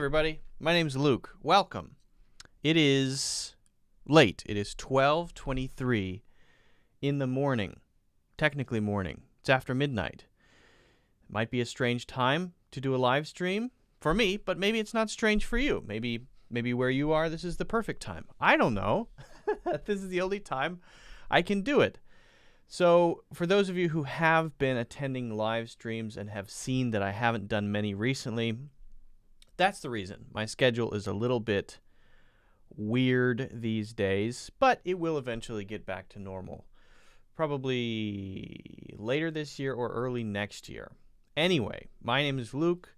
everybody. My name's Luke. Welcome. It is late. It is 12:23 in the morning. Technically morning. It's after midnight. It might be a strange time to do a live stream for me, but maybe it's not strange for you. Maybe where you are, this is the perfect time. I don't know. This is the only time I can do it. So for those of you who have been attending live streams and have seen that I haven't done many recently, that's the reason. My schedule is a little bit weird these days, but it will eventually get back to normal. Probably later this year or early next year. Anyway, my name is Luke.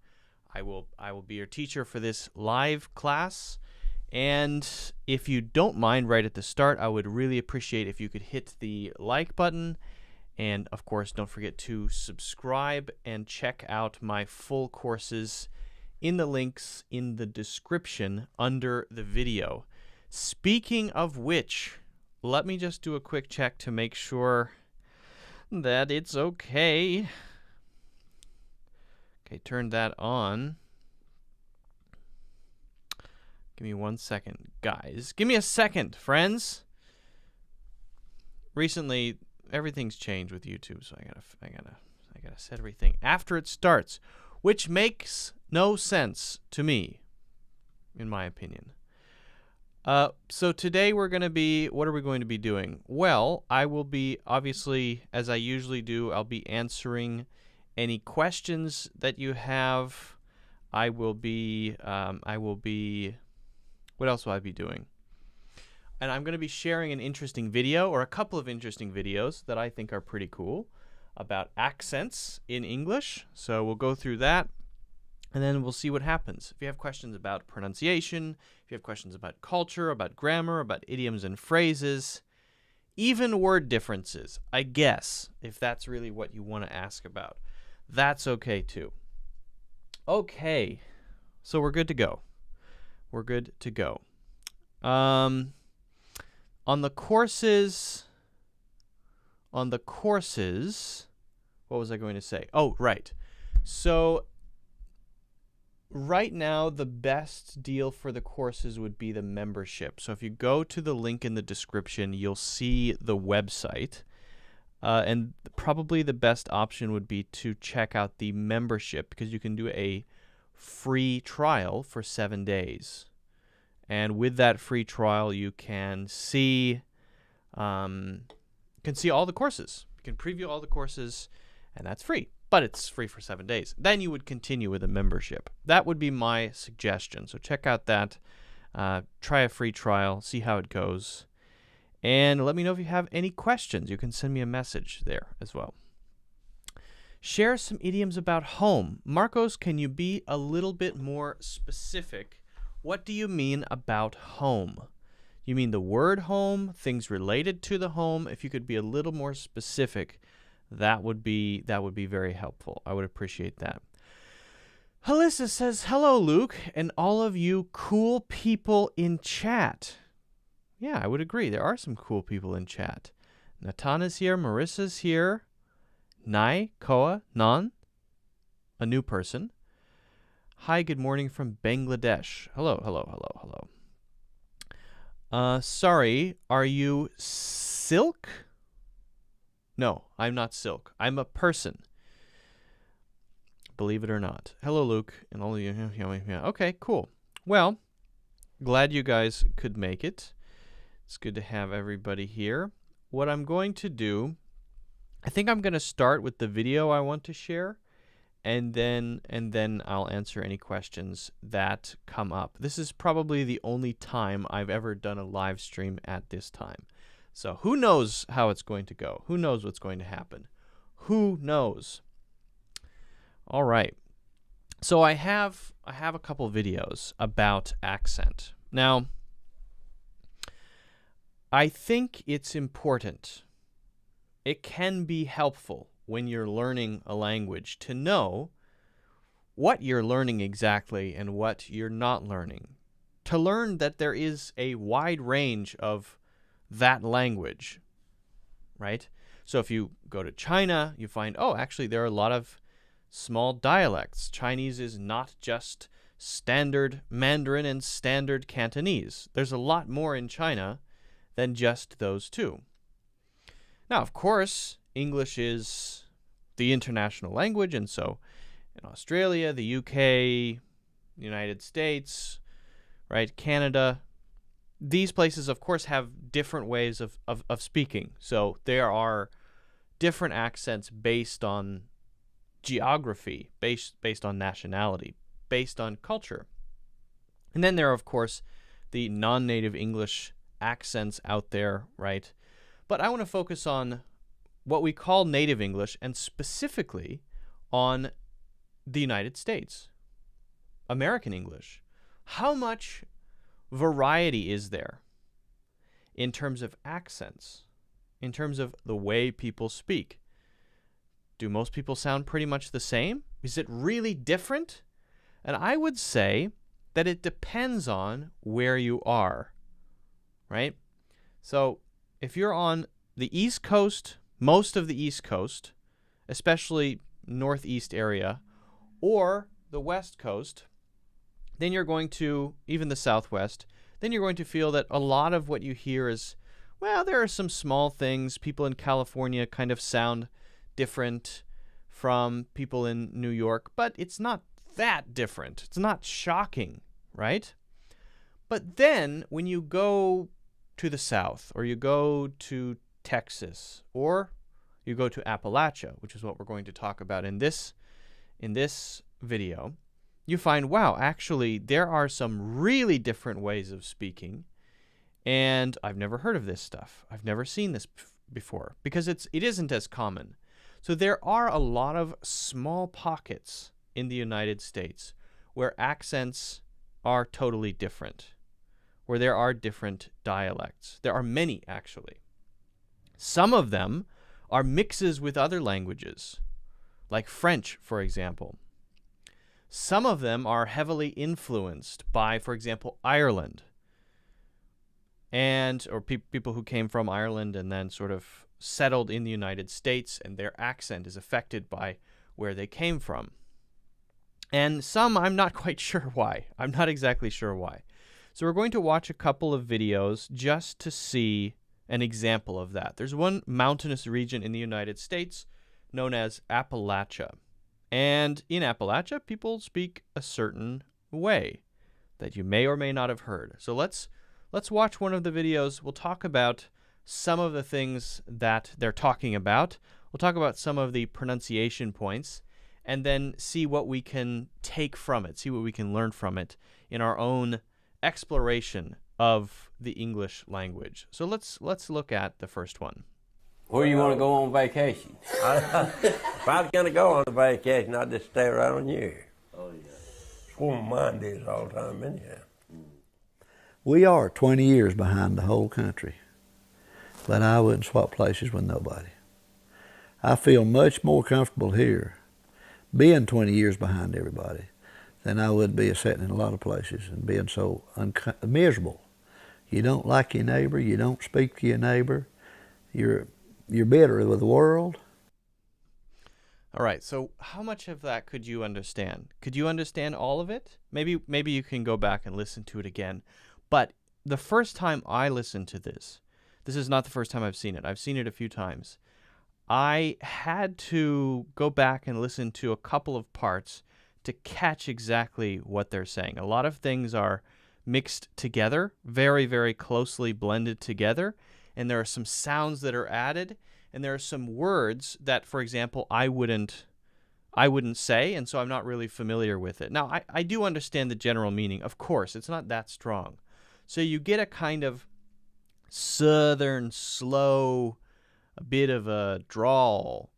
I will be your teacher for this live class. And if you don't mind right at the start, I would really appreciate if you could hit the like button. And of course, don't forget to subscribe and check out my full courses in the links in the description under the video. Speaking of which, let me just do a quick check to make sure that it's okay. Okay, turn that on. Give me 1 second, guys. Give me a second, friends. Recently, everything's changed with YouTube, so I gotta set everything after it starts, which makes no sense to me, in my opinion. So today what are we going to be doing? Well, I will be, obviously, as I usually do, I'll be answering any questions that you have. I will be, what else will I be doing? And I'm going to be sharing an interesting video, or a couple of interesting videos that I think are pretty cool about accents in English. So we'll go through that, and then we'll see what happens. If you have questions about pronunciation, if you have questions about culture, about grammar, about idioms and phrases, even word differences, I guess, if that's really what you want to ask about, that's okay too. Okay, so we're good to go. We're good to go. On the courses, what was I going to say? Oh, right. So right now, the best deal for the courses would be the membership. So if you go to the link in the description, you'll see the website. And probably the best option would be to check out the membership, because you can do a free trial for 7 days. And with that free trial, you can see all the courses. You can preview all the courses, and that's free. But it's free for 7 days. Then you would continue with a membership. That would be my suggestion. So check out that. Try a free trial. See how it goes. And let me know if you have any questions. You can send me a message there as well. Share some idioms about home. Marcos, can you be a little bit more specific? What do you mean about home? You mean the word home, things related to the home? If you could be a little more specific, that would be very helpful. I would appreciate that. Alyssa says, hello, Luke, and all of you cool people in chat. Yeah, I would agree. There are some cool people in chat. Natana's here. Marissa's here. Nai, Koa, Nan, a new person. Hi, good morning from Bangladesh. Hello. Sorry, are you Silk? No, I'm not Silk. I'm a person. Believe it or not. Hello, Luke, and all of you. Yeah. Okay, cool. Well, glad you guys could make it. It's good to have everybody here. What I'm going to do, I think I'm going to start with the video I want to share, and then I'll answer any questions that come up. This is probably the only time I've ever done a live stream at this time. So who knows how it's going to go? Who knows what's going to happen? Who knows? All right. So I have a couple videos about accent. Now, I think it's important. It can be helpful when you're learning a language to know what you're learning exactly and what you're not learning. To learn that there is a wide range of that language, right? So if you go to China, you find, oh, actually there are a lot of small dialects. Chinese is not just standard Mandarin and standard Cantonese. There's a lot more in China than just those two. Now, of course, English is the international language, and so in Australia, the UK, the United States, right, Canada, these places, of course, have different ways of speaking. So there are different accents based on geography, based on nationality, based on culture. And then there are, of course, the non-native English accents out there, right? But I want to focus on what we call native English, and specifically on the United States, American English. How much variety is there in terms of accents, in terms of the way people speak? Do most people sound pretty much the same? Is it really different? And I would say that it depends on where you are, right? So if you're on the East Coast, most of the East Coast, especially Northeast area, or the West Coast, then you're going to, even the Southwest, then you're going to feel that a lot of what you hear is, well, there are some small things. People in California kind of sound different from people in New York, but it's not that different. It's not shocking, right? But then when you go to the South, or you go to Texas, or you go to Appalachia, which is what we're going to talk about in this video, you find, wow, actually, there are some really different ways of speaking, and I've never heard of this stuff. I've never seen this before, because it isn't as common. So there are a lot of small pockets in the United States where accents are totally different, where there are different dialects. There are many, actually. Some of them are mixes with other languages, like French, for example. Some of them are heavily influenced by, for example, Ireland, or people who came from Ireland and then sort of settled in the United States, and their accent is affected by where they came from. And some, I'm not quite sure why. I'm not exactly sure why. So we're going to watch a couple of videos just to see an example of that. There's one mountainous region in the United States known as Appalachia. And in Appalachia, people speak a certain way that you may or may not have heard. So let's watch one of the videos. We'll talk about some of the things that they're talking about. We'll talk about some of the pronunciation points, and then see what we can take from it, see what we can learn from it in our own exploration of the English language. So let's look at the first one. Where do you want to go on vacation? If I was going to go on a vacation, I'd just stay right on here. Oh, yeah. It's what my mind is all the time anyhow. We are 20 years behind the whole country, but I wouldn't swap places with nobody. I feel much more comfortable here being 20 years behind everybody than I would be sitting in a lot of places and being so miserable. You don't like your neighbor, you don't speak to your neighbor, you're bitter with the world. All right, so how much of that could you understand? Could you understand all of it? Maybe you can go back and listen to it again. But the first time I listened to this is not the first time I've seen it. I've seen it a few times. I had to go back and listen to a couple of parts to catch exactly what they're saying. A lot of things are mixed together, very, very closely blended together, and there are some sounds that are added, and there are some words that, for example, I wouldn't say, and so I'm not really familiar with it. Now, I do understand the general meaning. Of course, it's not that strong. So you get a kind of southern, slow, a bit of a drawl,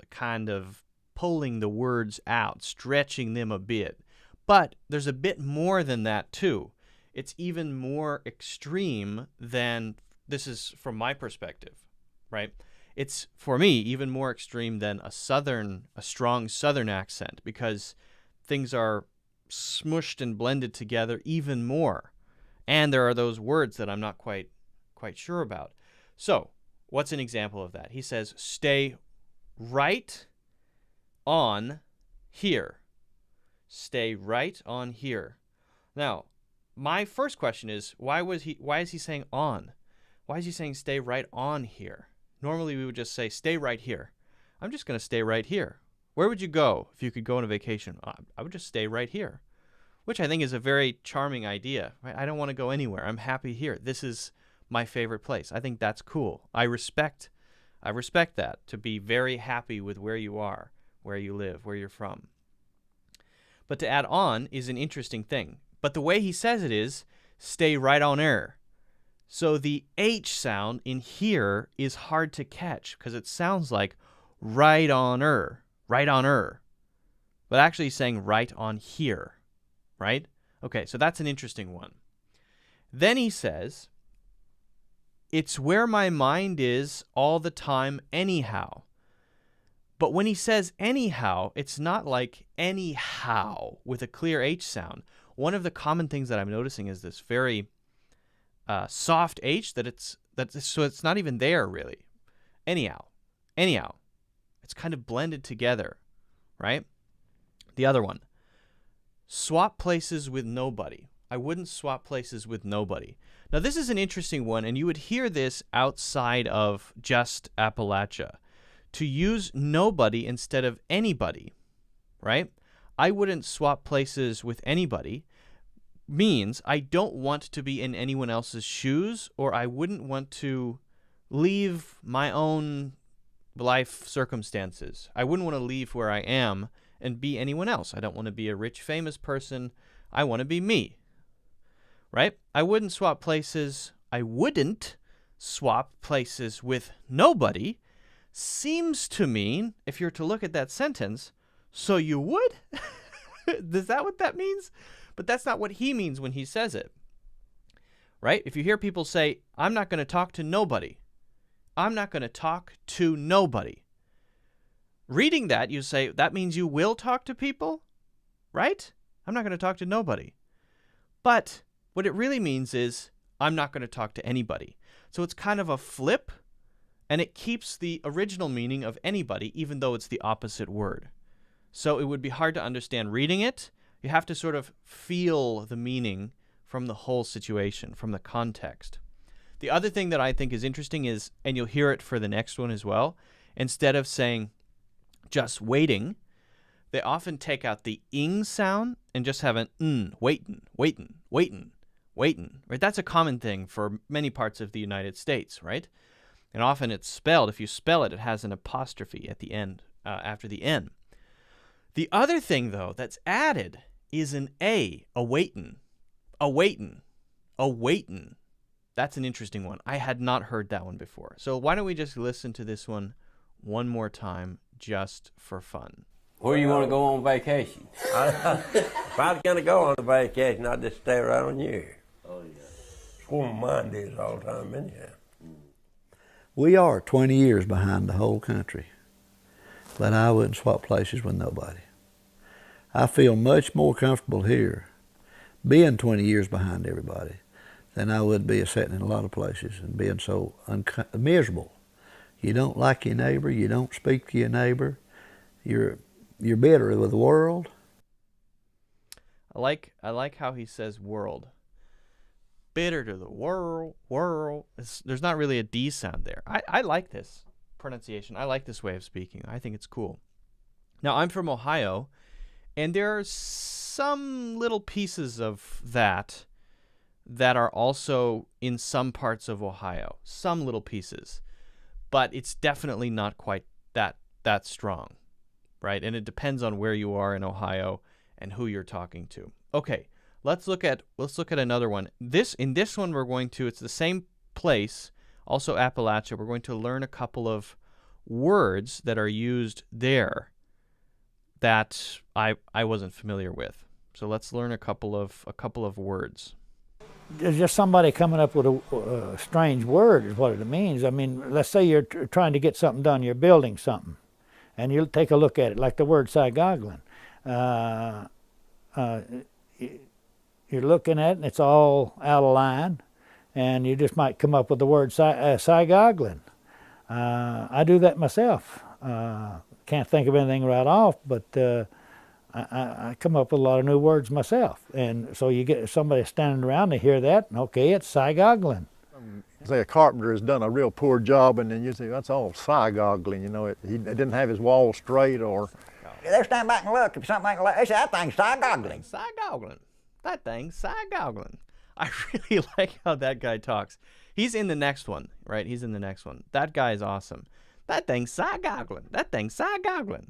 kind of pulling the words out, stretching them a bit. But there's a bit more than that, too. It's even more extreme than, this is from my perspective, right? It's, for me, even more extreme than a strong southern accent, because things are smushed and blended together even more. And there are those words that I'm not quite sure about. So, what's an example of that? He says, stay right on here. Stay right on here. Now, my first question is, why is he saying on? Why is he saying stay right on here? Normally we would just say stay right here. I'm just going to stay right here. Where would you go if you could go on a vacation? I would just stay right here, which I think is a very charming idea. Right? I don't want to go anywhere. I'm happy here. This is my favorite place. I think that's cool. I respect that, to be very happy with where you are, where you live, where you're from. But to add on is an interesting thing. But the way he says it is, stay right on air. So the H sound in here is hard to catch because it sounds like right on er. But actually he's saying right on here, right? Okay, so that's an interesting one. Then he says, it's where my mind is all the time anyhow. But when he says anyhow, it's not like anyhow with a clear H sound. One of the common things that I'm noticing is this very soft H so it's not even there really. Anyhow. It's kind of blended together, right? The other one, swap places with nobody. I wouldn't swap places with nobody. Now this is an interesting one, and you would hear this outside of just Appalachia. To use nobody instead of anybody, right? I wouldn't swap places with anybody means I don't want to be in anyone else's shoes, or I wouldn't want to leave my own life circumstances. I wouldn't want to leave where I am and be anyone else. I don't want to be a rich, famous person. I want to be me, right? I wouldn't swap places with nobody seems to mean, if you're to look at that sentence, so you would? Is that what that means? But that's not what he means when he says it, right? If you hear people say, I'm not going to talk to nobody. I'm not going to talk to nobody. Reading that, you say, that means you will talk to people, right? I'm not going to talk to nobody. But what it really means is, I'm not going to talk to anybody. So it's kind of a flip, and it keeps the original meaning of anybody, even though it's the opposite word. So it would be hard to understand reading it. You have to sort of feel the meaning from the whole situation, from the context. The other thing that I think is interesting is, and you'll hear it for the next one as well, instead of saying just waiting, they often take out the ing sound and just have an waitin'. Right? That's a common thing for many parts of the United States, right? And often it's spelled, if you spell it, it has an apostrophe at the end, after the N. The other thing, though, that's added is an a waitin'. That's an interesting one. I had not heard that one before. So why don't we just listen to this one more time just for fun. Where do you want to go on vacation? If I was going to go on a vacation, I'd just stay right on you. Oh, yeah. It's where my mind is all the time anyhow. We are 20 years behind the whole country, but I wouldn't swap places with nobody. I feel much more comfortable here being 20 years behind everybody than I would be sitting in a lot of places and being so miserable. You don't like your neighbor, you don't speak to your neighbor, you're bitter with the world. I like how he says world. Bitter to the world. There's not really a D sound there. I like this pronunciation. I like this way of speaking. I think it's cool. Now, I'm from Ohio, and there are some little pieces of that are also in some parts of Ohio. Some little pieces. But it's definitely not quite that strong, right? And it depends on where you are in Ohio and who you're talking to. Okay. Let's look at another one. In this one it's the same place, also Appalachia. We're going to learn a couple of words that are used there that I wasn't familiar with. So let's learn a couple of words. There's just somebody coming up with a strange word is what it means. I mean, let's say you're trying to get something done, you're building something, and you take a look at it, like the word "sygoglin." You're looking at it and it's all out of line, and you just might come up with the word sygoglin. I do that myself. Can't think of anything right off, but I come up with a lot of new words myself. And so you get somebody standing around to hear that, and okay, it's psygoggling. Say a carpenter has done a real poor job, and then you say, that's all psygoggling, you know, he didn't have his wall straight, or... They stand back and look, if something ain't like, they say, that thing's psygoggling. Psygoggling. That thing's psygoggling. I really like how that guy talks. He's in the next one, right? He's in the next one. That guy is awesome. That thing's psygoggling. That thing's psygoggling.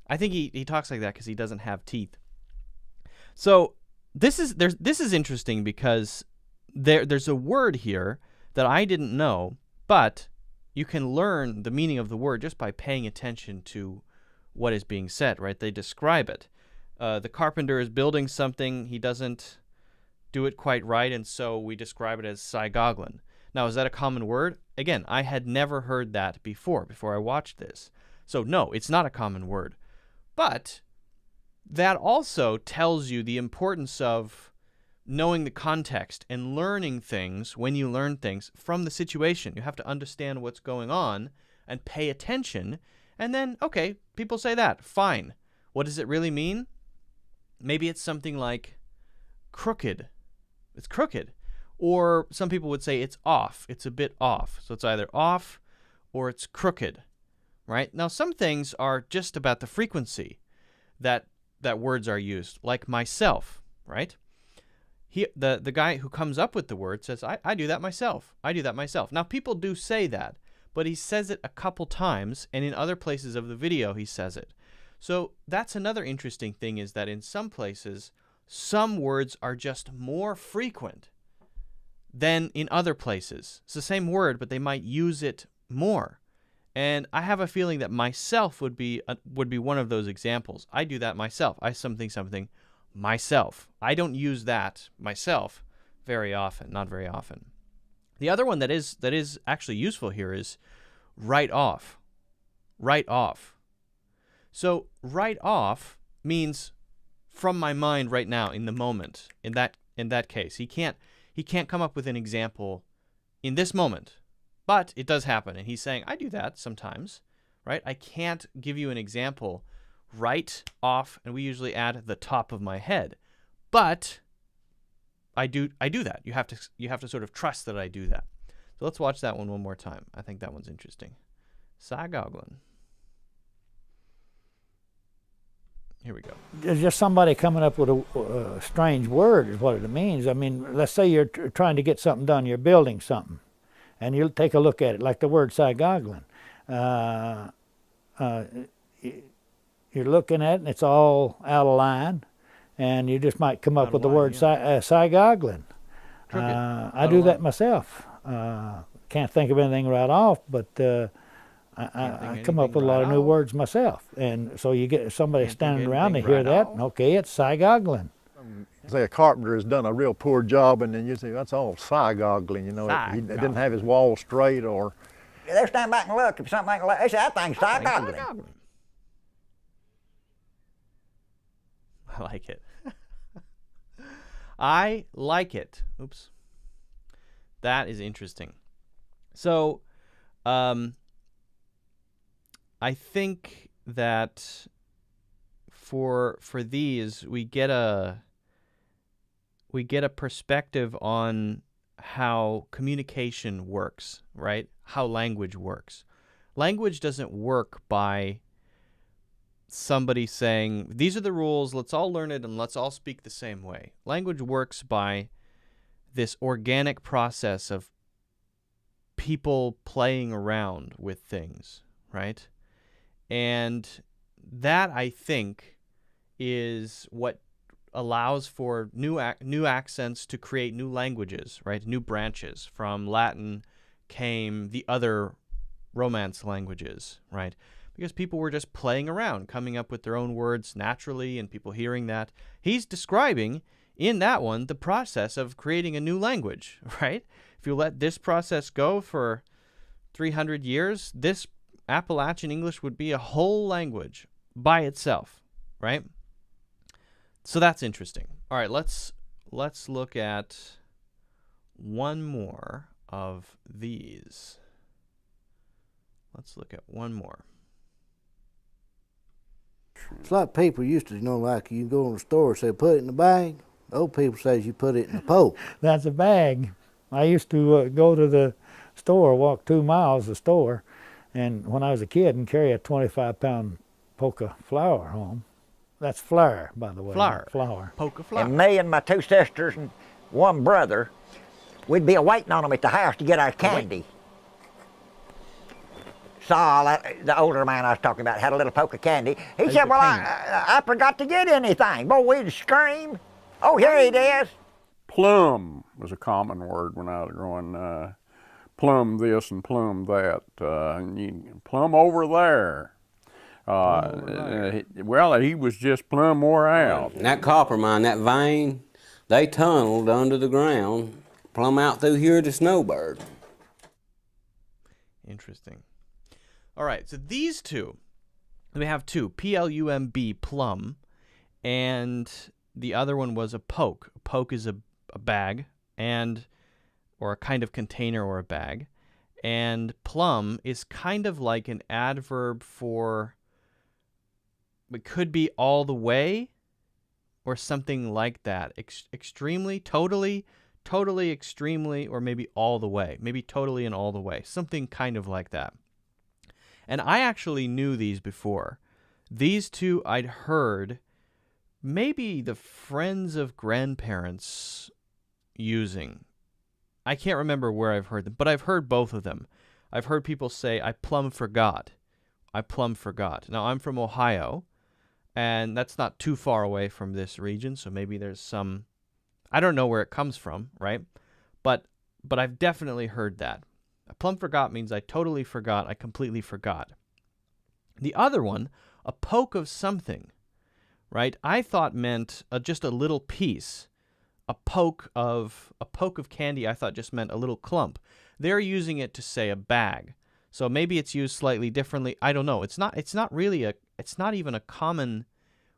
I think he talks like that because he doesn't have teeth. So this is interesting because there's a word here that I didn't know, but you can learn the meaning of the word just by paying attention to what is being said, right? They describe it. The carpenter is building something. He doesn't do it quite right, and so we describe it as psygoggling. Now, is that a common word? Again, I had never heard that before I watched this. So no, it's not a common word. But that also tells you the importance of knowing the context and learning things when you learn things from the situation. You have to understand what's going on and pay attention. And then, okay, people say that. Fine. What does it really mean? Maybe it's something like crooked. It's crooked. Or some people would say it's off. It's a bit off. So it's either off or it's crooked, right? Now, some things are just about the frequency that words are used, like myself, right? The guy who comes up with the word says, I do that myself. I do that myself. Now, people do say that, but he says it a couple times, and in other places of the video, he says it. So that's another interesting thing, is that in some places, some words are just more frequent than in other places. It's the same word, but they might use it more. And I have a feeling that myself would be one of those examples. I do that myself. I something myself. I don't use that myself very often, not very often. The other one that is actually useful here is right off. Right off. So right off means from my mind right now, in the moment. In that case, he can't come up with an example in this moment, but it does happen. And he's saying, I do that sometimes, right? I can't give you an example right off, and we usually add the top of my head, but I do that. You have to sort of trust that I do that. So let's watch that one more time. I think that one's interesting. Psygoggling. Here we go. There's just somebody coming up with a strange word is what it means. I mean, let's say you're trying to get something done. You're building something, and you'll take a look at it, like the word psygoggling. You're looking at it, and it's all out of line, and you just might come up with the word psygoggling. I do that myself. Can't think of anything right off, but I come up with a lot of new words myself. And so you get somebody standing around to hear that, and okay, it's psygoggling. Say a carpenter has done a real poor job, and then you say, that's all psygoggling, you know, he didn't have his wall straight, or... They stand back and look, if something ain't like, they say, that thing's psygoggling. I like it. I like it. Oops. That is interesting. So, I think that for these we get a perspective on how communication works, right? How language works. Language doesn't work by somebody saying, these are the rules, let's all learn it and let's all speak the same way. Language works by this organic process of people playing around with things, right? And that, I think, is what allows for new accents to create new languages, right? New branches. From Latin came the other Romance languages, right? Because people were just playing around, coming up with their own words naturally, and people hearing that. He's describing in that one the process of creating a new language, right? If you let this process go for 300 years, this Appalachian English would be a whole language by itself, right? So that's interesting. All right, let's look at one more of these. Let's look at one more. It's like people used to, like you go in the store and say, put it in the bag. Old people says you put it in the poke. That's a bag. I used to go to the store, walk 2 miles to the store, and when I was a kid, and carry a 25-pound poke of flour home. That's flour, by the way. Flour. Poke of flour. And me and my 2 sisters and 1 brother, we'd be waiting on them at the house to get our candy. Saul, the older man I was talking about, had a little poke of candy. He said, well, I forgot to get anything. Boy, we'd scream. Oh, here it is. Plum was a common word when I was growing. Plum this and plum that. And you, plum over there. Well, he was just plumb wore out. And that copper mine, that vein, they tunneled under the ground, plumb out through here to Snowbird. Interesting. All right, so these two, we have 2, P-L-U-M-B, plum, and the other one was a poke. A poke is a bag, or a kind of container or a bag, and plum is kind of like an adverb for, it could be all the way, or something like that. Extremely, totally, extremely, or maybe all the way. Maybe totally and all the way. Something kind of like that. And I actually knew these before. These two I'd heard maybe the friends of grandparents using. I can't remember where I've heard them, but I've heard both of them. I've heard people say, I plumb forgot. I plumb forgot. Now, I'm from Ohio, and that's not too far away from this region, so maybe there's some, I don't know where it comes from, right? But I've definitely heard that. I plumb forgot means I totally forgot, I completely forgot. The other one, a poke of something, right? I thought meant just a little piece. A poke of candy I thought just meant a little clump. They're using it to say a bag. So maybe it's used slightly differently. I don't know. It's not even a common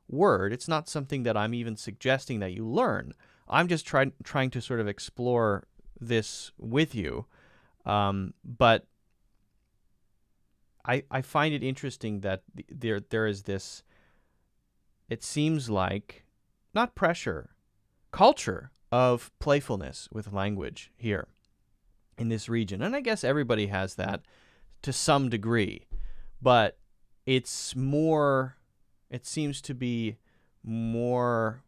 word. It's not something that I'm even suggesting that you learn. I'm just trying to sort of explore this with you. But I find it interesting that there is this, it seems like, not pressure, culture of playfulness with language here in this region. And I guess everybody has that to some degree, but it's more, it seems to be more,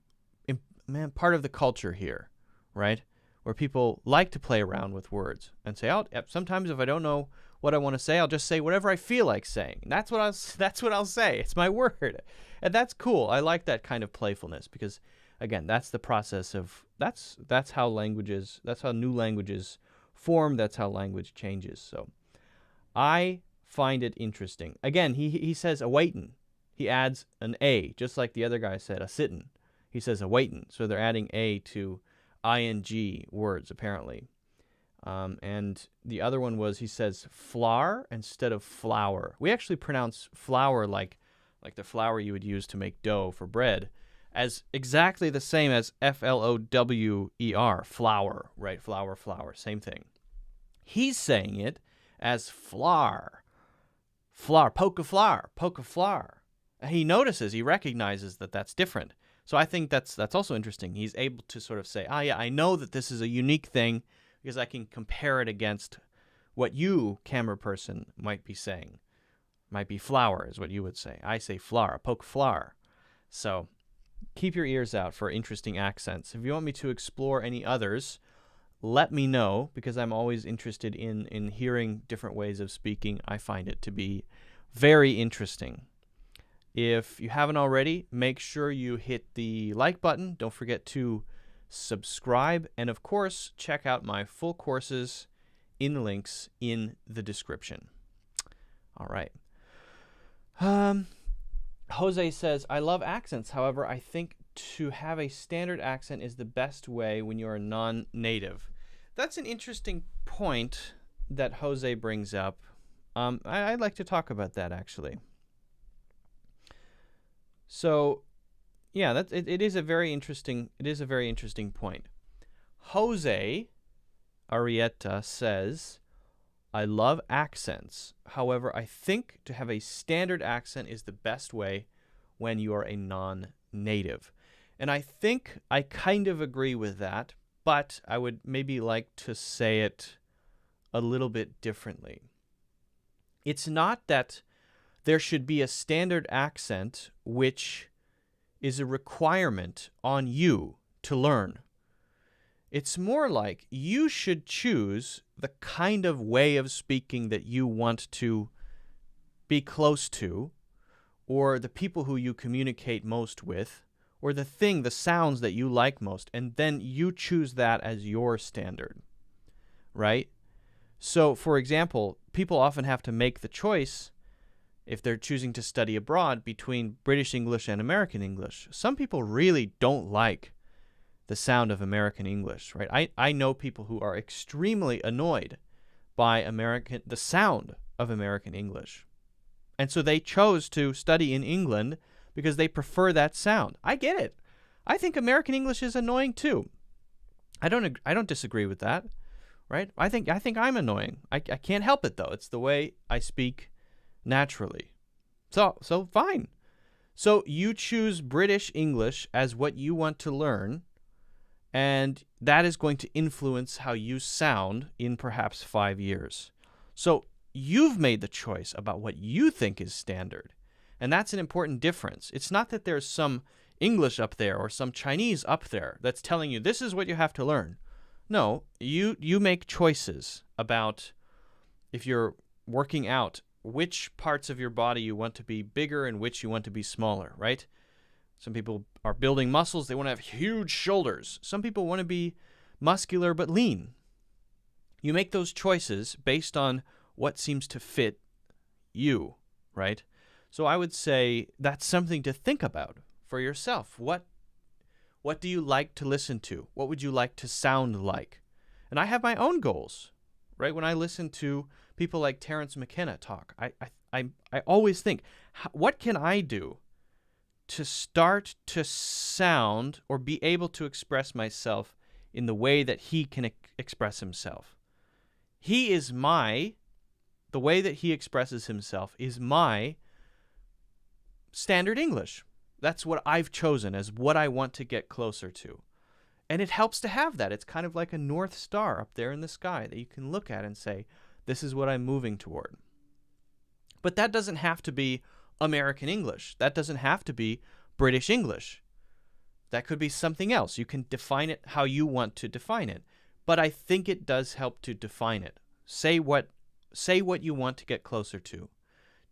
part of the culture here, right? Where people like to play around with words and say, "Oh, sometimes if I don't know what I want to say, I'll just say whatever I feel like saying." And that's what I'll say. It's my word, and that's cool. I like that kind of playfulness because, again, that's the process of that's how languages, that's how new languages form. That's how language changes. So, I find it interesting. Again, he says a waitin'. He adds an a, just like the other guy said a sittin'. He says a waitin'. So they're adding a to ing words, apparently. And the other one was, he says flour instead of flour. We actually pronounce flour like the flour you would use to make dough for bread, as exactly the same as F-L-O-W-E-R, flour, right? Flour, same thing. He's saying it as flour, poke of flour. He notices, he recognizes that that's different. So I think that's also interesting. He's able to sort of say, yeah, I know that this is a unique thing because I can compare it against what you, camera person, might be saying. Might be flour is what you would say. I say flour, poke flour. So keep your ears out for interesting accents. If you want me to explore any others, let me know, because I'm always interested in hearing different ways of speaking. I find it to be very interesting. If you haven't already, make sure you hit the like button. Don't forget to subscribe. And of course, check out my full courses in the links in the description. All right. Jose says, I love accents. However, I think to have a standard accent is the best way when you're a non-native. That's an interesting point that Jose brings up. I'd like to talk about that, actually. So, yeah, it is a very interesting point. Jose Arietta says, I love accents. However, I think to have a standard accent is the best way when you are a non-native. And I think I kind of agree with that, but I would maybe like to say it a little bit differently. It's not that there should be a standard accent which is a requirement on you to learn. It's more like you should choose the kind of way of speaking that you want to be close to, or the people who you communicate most with, or the sounds that you like most, and then you choose that as your standard, right? So, for example, people often have to make the choice, if they're choosing to study abroad, between British English and American English. Some people really don't like the sound of American English, right? I know people who are extremely annoyed by the sound of American English. And so they chose to study in England because they prefer that sound. I get it. I think American English is annoying too. I don't disagree with that, right? I think I'm annoying. I can't help it though. It's the way I speak naturally. So fine. So you choose British English as what you want to learn, and that is going to influence how you sound in perhaps 5 years. So you've made the choice about what you think is standard. And that's an important difference. It's not that there's some English up there or some Chinese up there that's telling you this is what you have to learn. No, you make choices about, if you're working out, which parts of your body you want to be bigger and which you want to be smaller, right? Some people are building muscles. They want to have huge shoulders. Some people want to be muscular but lean. You make those choices based on what seems to fit you, right? So I would say that's something to think about for yourself. What do you like to listen to? What would you like to sound like? And I have my own goals, right? When I listen to people like Terence McKenna talk, I always think, what can I do to start to sound or be able to express myself in the way that he can express himself? The way that he expresses himself is my standard English. That's what I've chosen as what I want to get closer to. And it helps to have that. It's kind of like a North Star up there in the sky that you can look at and say, this is what I'm moving toward. But that doesn't have to be American English. That doesn't have to be British English. That could be something else. You can define it how you want to define it. But I think it does help to define it. Say what you want to get closer to.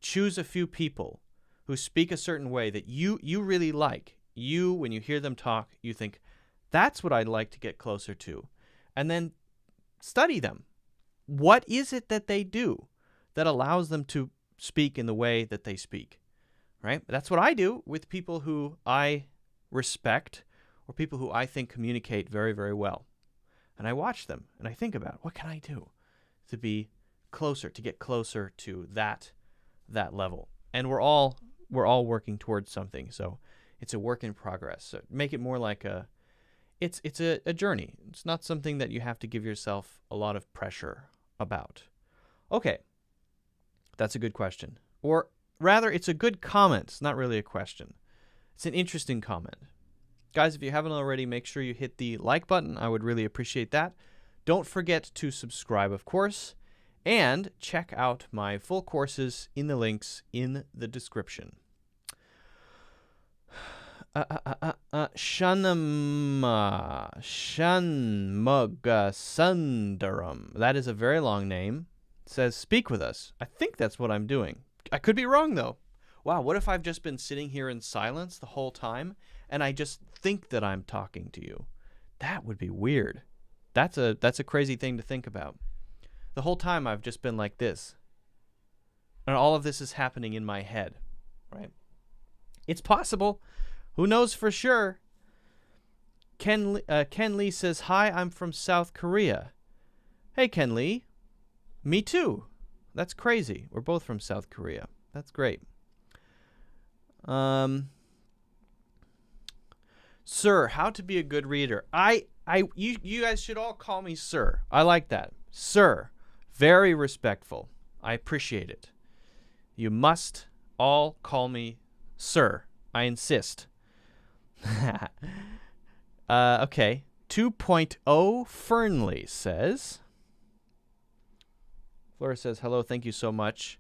Choose a few people who speak a certain way that you really like. When you hear them talk, you think, that's what I'd like to get closer to. And then study them. What is it that they do that allows them to speak in the way that they speak? Right? That's what I do with people who I respect or people who I think communicate very, very well. And I watch them and I think about, what can I do to be closer, to get closer to that level? And we're all working towards something. So it's a work in progress. So make it more like it's a journey. It's not something that you have to give yourself a lot of pressure about. Okay. That's a good question. Or rather, it's a good comment. It's not really a question. It's an interesting comment. Guys, if you haven't already, make sure you hit the like button. I would really appreciate that. Don't forget to subscribe, of course, and check out my full courses in the links in the description. Shanmugasundaram. That is a very long name. It says, speak with us. I think that's what I'm doing. I could be wrong, though. Wow, what if I've just been sitting here in silence the whole time, and I just think that I'm talking to you? That would be weird. That's a crazy thing to think about. The whole time I've just been like this. And all of this is happening in my head, right? It's possible. Who knows for sure? Ken Lee says, hi, I'm from South Korea. Hey, Ken Lee. Me too. That's crazy. We're both from South Korea. That's great. Sir, how to be a good reader. You guys should all call me sir. I like that. Sir. Very respectful. I appreciate it. You must all call me sir. I insist. Okay. 2.0 Fernley says, Flora says, hello, thank you so much.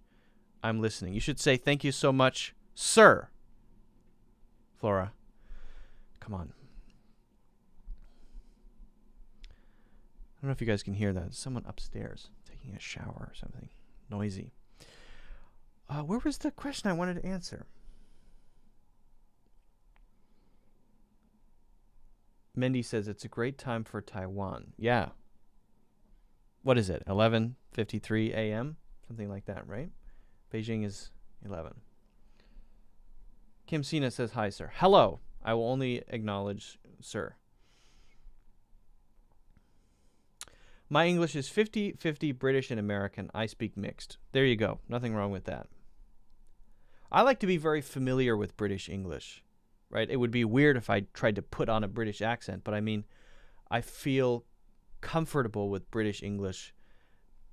I'm listening. You should say thank you so much, sir. Flora, come on. I don't know if you guys can hear that. There's someone upstairs taking a shower or something. Noisy. Where was the question I wanted to answer? Mendy says it's a great time for Taiwan. Yeah. What is it? 11:53 a.m.? Something like that, right? Beijing is 11. Kim Sina says, hi, sir. Hello. I will only acknowledge, sir. My English is 50-50 British and American. I speak mixed. There you go. Nothing wrong with that. I like to be very familiar with British English, right? It would be weird if I tried to put on a British accent, but I mean, I feel comfortable with British English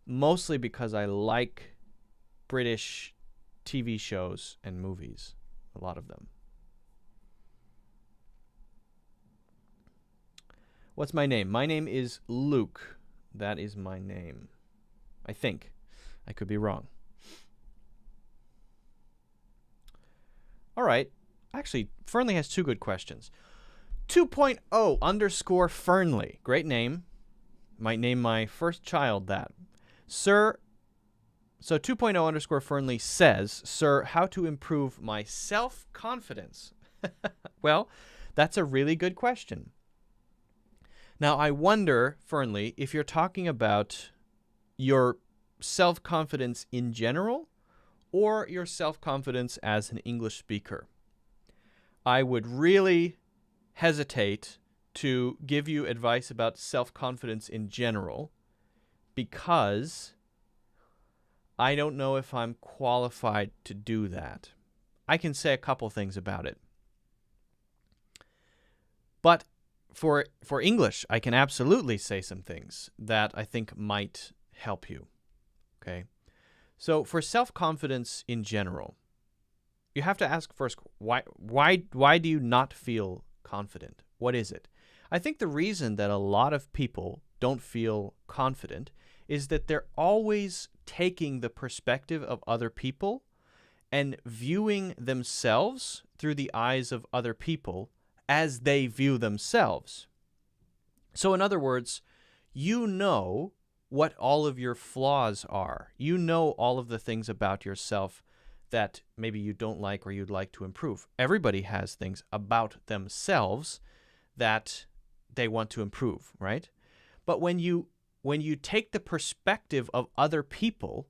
mostly because I like British TV shows and movies, a lot of them. What's my name? My name is Luke. That is my name. I think. I could be wrong. All right. Actually, Fernley has two good questions. 2.0 underscore Fernley. Great name. Might name my first child that. Sir, so 2.0 underscore Fernley says, sir, how to improve my self-confidence? Well, that's a really good question. Now, I wonder, Fernley, if you're talking about your self-confidence in general or your self-confidence as an English speaker. I would really hesitate to give you advice about self-confidence in general because I don't know if I'm qualified to do that. I can say a couple things about it. But for English, I can absolutely say some things that I think might help you. Okay? So for self-confidence in general, you have to ask first, why do you not feel confident? What is it? I think the reason that a lot of people don't feel confident is that they're always taking the perspective of other people and viewing themselves through the eyes of other people as they view themselves. So in other words, you know what all of your flaws are. You know all of the things about yourself that maybe you don't like or you'd like to improve. Everybody has things about themselves that they want to improve, right? But when you take the perspective of other people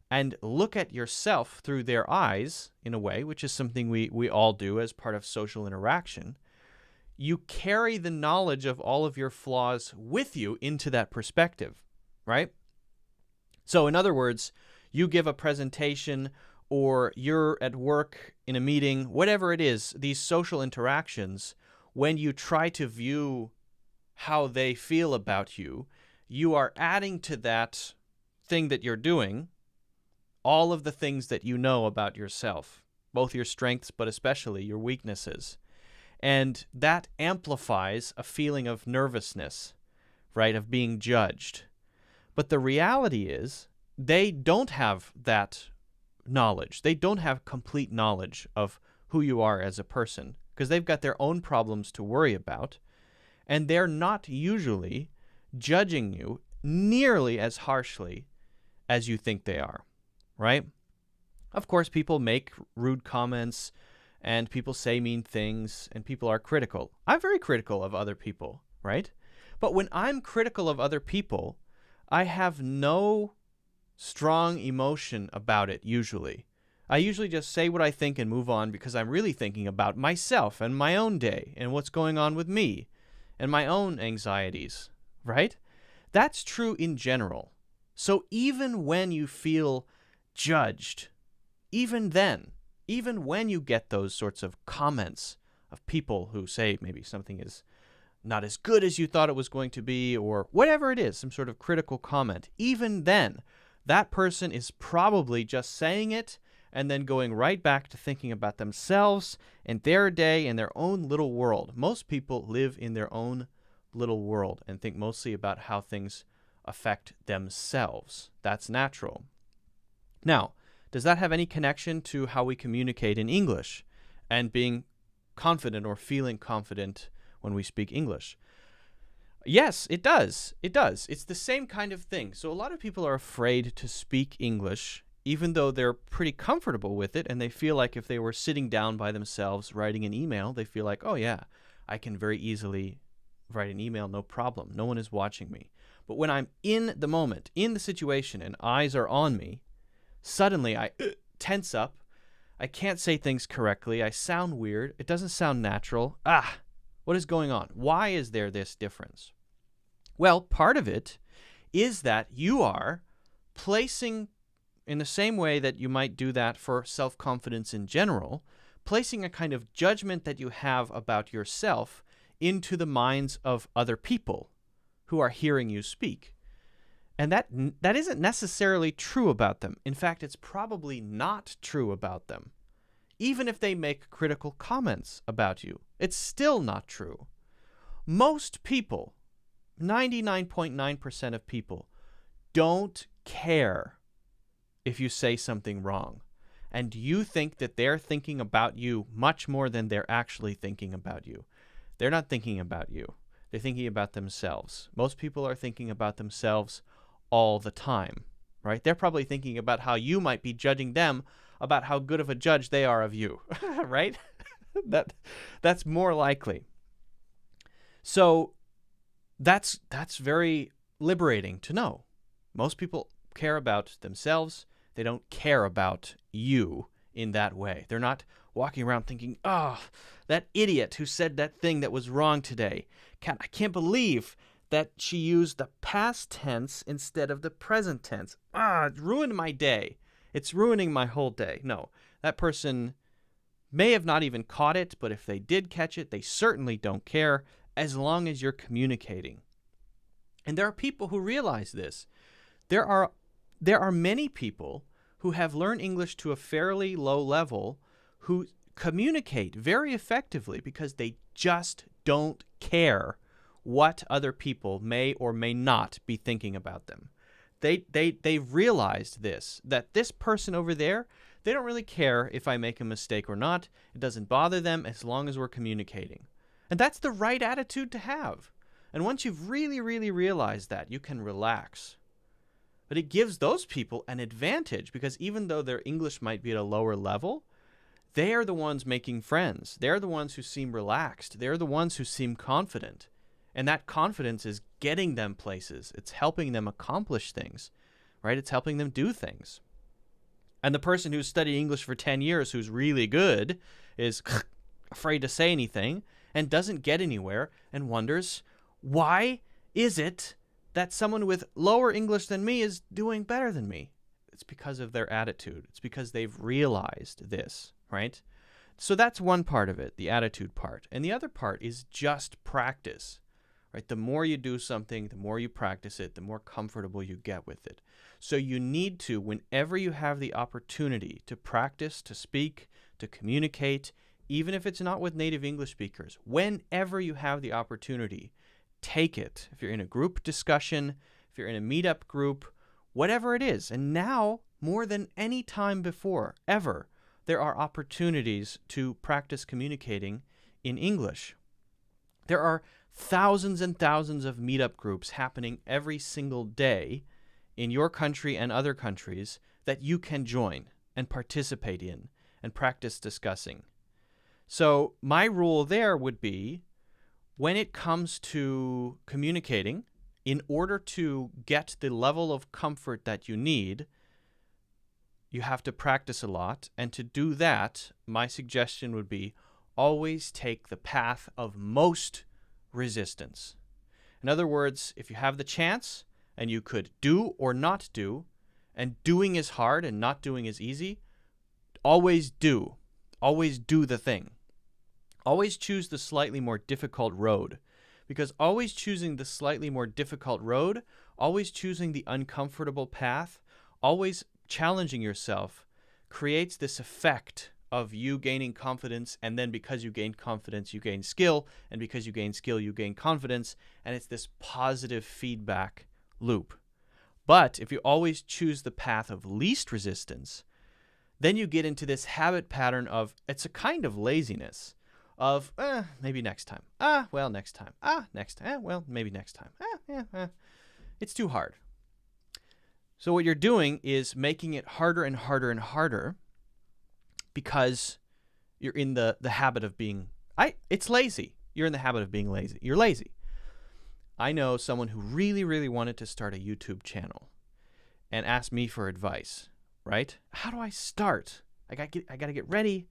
and look at yourself through their eyes, in a way, which is something we all do as part of social interaction, you carry the knowledge of all of your flaws with you into that perspective, right? So in other words, you give a presentation or you're at work in a meeting, whatever it is, these social interactions, when you try to view how they feel about you, you are adding to that thing that you're doing all of the things that you know about yourself, both your strengths, but especially your weaknesses. And that amplifies a feeling of nervousness, right, of being judged. But the reality is they don't have that knowledge. They don't have complete knowledge of who you are as a person because they've got their own problems to worry about, and they're not usually judging you nearly as harshly as you think they are, right? Of course, people make rude comments and people say mean things and people are critical. I'm very critical of other people, right? But when I'm critical of other people, I have no strong emotion about it usually. I usually just say what I think and move on because I'm really thinking about myself and my own day and what's going on with me and my own anxieties, right? That's true in general. So even when you feel judged, even then, even when you get those sorts of comments of people who say maybe something is not as good as you thought it was going to be or whatever it is, some sort of critical comment, even then, that person is probably just saying it and then going right back to thinking about themselves and their day and their own little world. Most people live in their own little world and think mostly about how things affect themselves. That's natural. Now, does that have any connection to how we communicate in English and being confident or feeling confident when we speak English? Yes, it does. It does. It's the same kind of thing. So a lot of people are afraid to speak English, even though they're pretty comfortable with it, and they feel like if they were sitting down by themselves writing an email, they feel like, oh yeah, I can very easily write an email, no problem. No one is watching me. But when I'm in the moment, in the situation, and eyes are on me, suddenly I tense up. I can't say things correctly. I sound weird. It doesn't sound natural. What is going on? Why is there this difference? Well, part of it is that you are placing, in the same way that you might do that for self-confidence in general, placing a kind of judgment that you have about yourself into the minds of other people who are hearing you speak. And that isn't necessarily true about them. In fact, it's probably not true about them. Even if they make critical comments about you, it's still not true. Most people, 99.9% of people, don't care if you say something wrong. And you think that they're thinking about you much more than they're actually thinking about you. They're not thinking about you. They're thinking about themselves. Most people are thinking about themselves all the time, right? They're probably thinking about how you might be judging them about how good of a judge they are of you, right? That's more likely. So that's very liberating to know. Most people care about themselves. They don't care about you in that way. They're not walking around thinking, that idiot who said that thing that was wrong today. I can't believe that she used the past tense instead of the present tense. It ruined my day. It's ruining my whole day. No, that person may have not even caught it, but if they did catch it, they certainly don't care as long as you're communicating. And there are people who realize this. There are many people who have learned English to a fairly low level who communicate very effectively because they just don't care what other people may or may not be thinking about them. They realized this, that this person over there, they don't really care if I make a mistake or not. It doesn't bother them as long as we're communicating. And that's the right attitude to have. And once you've really, really realized that, you can relax. But it gives those people an advantage because even though their English might be at a lower level, they are the ones making friends. They're the ones who seem relaxed. They're the ones who seem confident. And that confidence is getting them places. It's helping them accomplish things, right? It's helping them do things. And the person who's studied English for 10 years, who's really good, is afraid to say anything and doesn't get anywhere and wonders, why is it that someone with lower English than me is doing better than me? It's because of their attitude. It's because they've realized this, right? So that's one part of it, the attitude part. And the other part is just practice. Right? The more you do something, the more you practice it, the more comfortable you get with it. So you need to, whenever you have the opportunity to practice, to speak, to communicate, even if it's not with native English speakers, whenever you have the opportunity, take it. If you're in a group discussion, if you're in a meetup group, whatever it is. And now, more than any time before, ever, there are opportunities to practice communicating in English. There are thousands and thousands of meetup groups happening every single day in your country and other countries that you can join and participate in and practice discussing. So my rule there would be, when it comes to communicating, in order to get the level of comfort that you need, you have to practice a lot. And to do that, my suggestion would be always take the path of most resistance. In other words, if you have the chance and you could do or not do, and doing is hard and not doing is easy, always do. Always do the thing. Always choose the slightly more difficult road. Because always choosing the slightly more difficult road, always choosing the uncomfortable path, always challenging yourself creates this effect of you gaining confidence, and then because you gain confidence, you gain skill, and because you gain skill, you gain confidence, and it's this positive feedback loop. But if you always choose the path of least resistance, then you get into this habit pattern of, it's a kind of laziness of, maybe next time. Well, next time. Next time. Well, maybe next time. It's too hard. So what you're doing is making it harder and harder and harder because you're in the habit of being, it's lazy. You're in the habit of being lazy. You're lazy. I know someone who really, really wanted to start a YouTube channel and asked me for advice, right? How do I start? I got to get ready.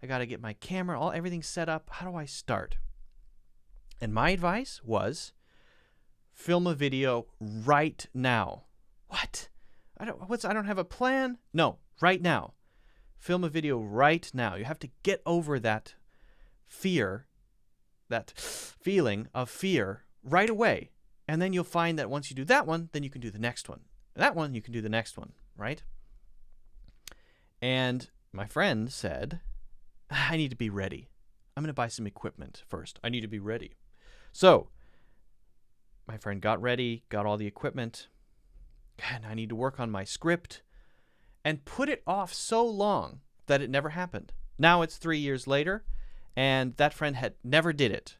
I got to get my camera, everything set up. How do I start? And my advice was film a video right now. What? I don't have a plan? No, right now. Film a video right now. You have to get over that fear, that feeling of fear right away. And then you'll find that once you do that one, then you can do the next one. That one, you can do the next one, right? And my friend said, I need to be ready. I'm going to buy some equipment first. I need to be ready. So my friend got ready, got all the equipment, and I need to work on my script, and put it off so long that it never happened. Now it's 3 years later, and that friend had never did it.